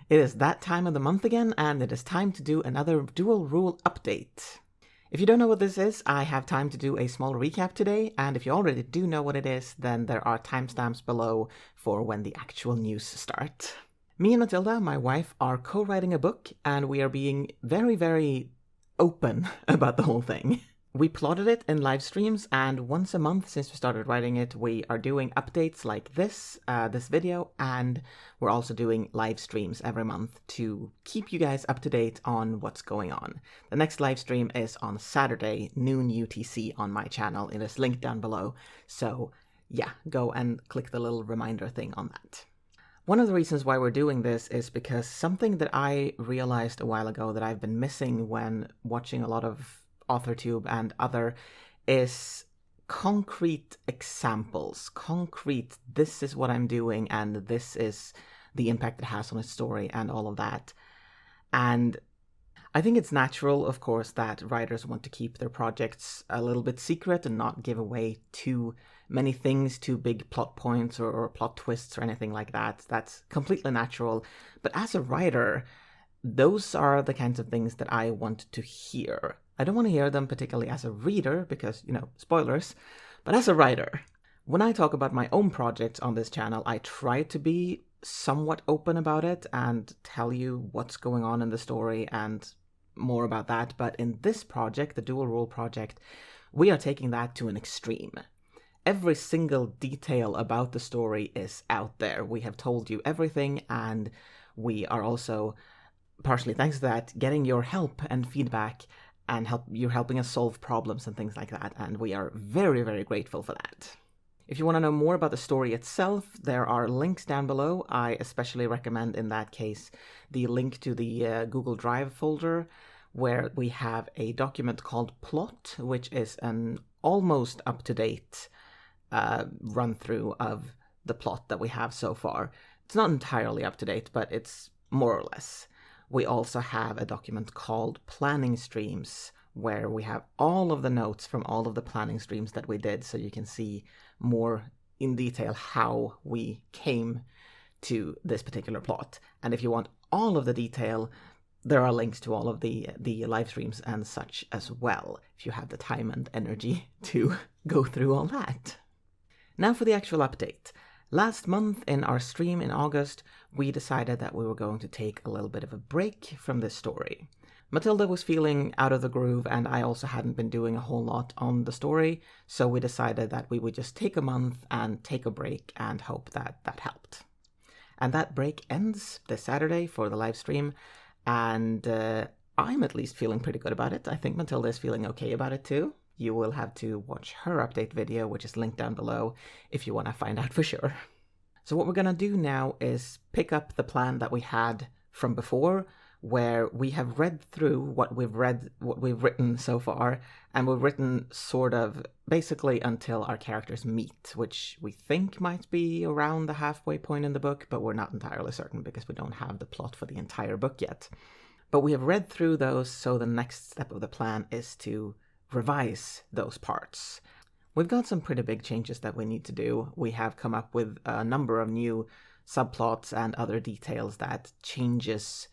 It is that time of the month again, and it is time to do another dual rule update. If you don't know what this is, I have time to do a small recap today, and if you already do know what it is, then there are timestamps below for when the actual news start. Me and Matilda, my wife, are co-writing a book, and we are being very, very open about the whole thing. We plotted it in live streams, and once a month since we started writing it, we are doing updates like this video, and we're also doing live streams every month to keep you guys up to date on what's going on. The next live stream is on Saturday, noon UTC on my channel. It is linked down below, so yeah, go and click the little reminder thing on that. One of the reasons why we're doing this is because something that I realized a while ago that I've been missing when watching a lot of AuthorTube and other is concrete examples. Concrete, this is what I'm doing and this is the impact it has on a story and all of that. And I think it's natural, of course, that writers want to keep their projects a little bit secret and not give away too many things, too big plot points or plot twists or anything like that. That's completely natural. But as a writer, those are the kinds of things that I want to hear. I don't want to hear them particularly as a reader because, spoilers, but as a writer. When I talk about my own projects on this channel, I try to be somewhat open about it and tell you what's going on in the story and more about that. But in this project, the Dual Rule project, we are taking that to an extreme. Every single detail about the story is out there. We have told you everything, and we are also, partially thanks to that, getting your help and feedback, and you're helping us solve problems and things like that, and we are very, very grateful for that. If you want to know more about the story itself, there are links down below. I especially recommend, in that case, the link to the Google Drive folder, where we have a document called Plot, which is an almost up-to-date run-through of the plot that we have so far. It's not entirely up-to-date, but it's more or less. We also have a document called Planning Streams, where we have all of the notes from all of the planning streams that we did, so you can see more in detail how we came to this particular plot. And if you want all of the detail, there are links to all of the live streams and such as well, if you have the time and energy to go through all that. Now for the actual update. Last month in our stream in August, we decided that we were going to take a little bit of a break from this story. Matilda was feeling out of the groove, and I also hadn't been doing a whole lot on the story, so we decided that we would just take a month and take a break and hope that that helped. And that break ends this Saturday for the live stream, and I'm at least feeling pretty good about it. I think Matilda is feeling okay about it too. You will have to watch her update video, which is linked down below, if you want to find out for sure. So what we're going to do now is pick up the plan that we had from before, where we have read through what we've written so far, and we've written sort of basically until our characters meet, which we think might be around the halfway point in the book, but we're not entirely certain because we don't have the plot for the entire book yet. But we have read through those, so the next step of the plan is to revise those parts. We've got some pretty big changes that we need to do. We have come up with a number of new subplots and other details that changes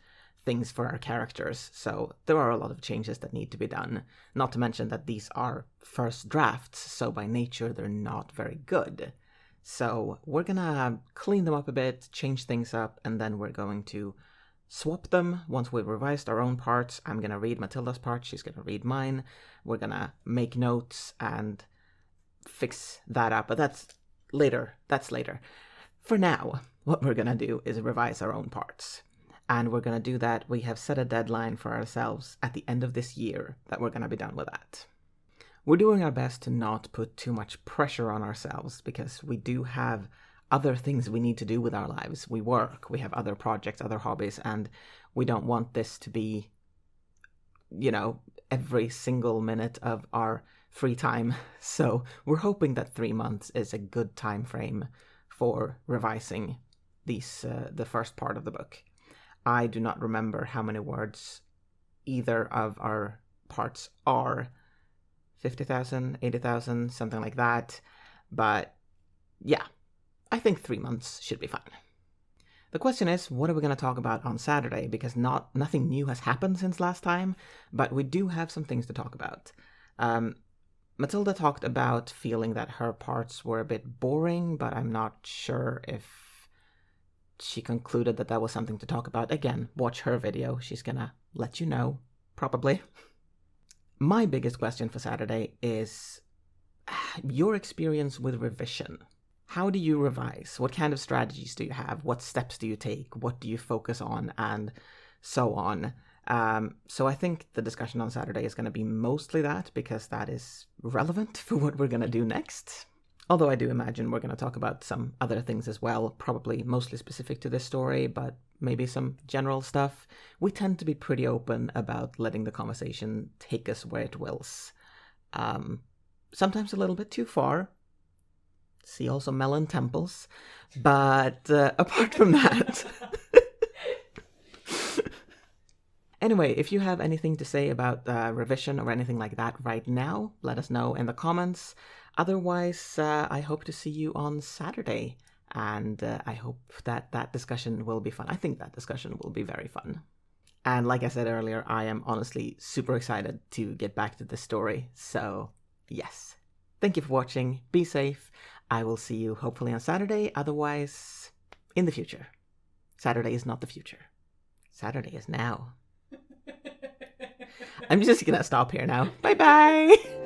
things for our characters, so there are a lot of changes that need to be done. Not to mention that these are first drafts, so by nature they're not very good. So we're gonna clean them up a bit, change things up, and then we're going to swap them once we've revised our own parts. I'm gonna read Matilda's part, she's gonna read mine. We're gonna make notes and fix that up, but that's later. For now, what we're gonna do is revise our own parts. And we're gonna do that. We have set a deadline for ourselves at the end of this year that we're gonna be done with that. We're doing our best to not put too much pressure on ourselves because we do have other things we need to do with our lives. We work, we have other projects, other hobbies, and we don't want this to be, every single minute of our free time. So we're hoping that 3 months is a good time frame for revising the first part of the book. I do not remember how many words either of our parts are. 50,000, 80,000, something like that. But yeah, I think 3 months should be fine. The question is, what are we going to talk about on Saturday? Because nothing new has happened since last time, but we do have some things to talk about. Matilda talked about feeling that her parts were a bit boring, but I'm not sure if she concluded that was something to talk about. Again, watch her video. She's gonna let you know, probably. My biggest question for Saturday is your experience with revision. How do you revise? What kind of strategies do you have? What steps do you take? What do you focus on? And so on. So I think the discussion on Saturday is going to be mostly that, because that is relevant for what we're going to do next. Although I do imagine we're going to talk about some other things as well, probably mostly specific to this story, but maybe some general stuff. We tend to be pretty open about letting the conversation take us where it wills. Sometimes a little bit too far. See also Melon Temples. But apart from that... Anyway, if you have anything to say about revision or anything like that right now, let us know in the comments. Otherwise, I hope to see you on Saturday, and I hope that discussion will be fun. I think that discussion will be very fun. And like I said earlier, I am honestly super excited to get back to this story, so yes. Thank you for watching, be safe, I will see you hopefully on Saturday, otherwise in the future. Saturday is not the future. Saturday is now. I'm just gonna stop here now. Bye-bye!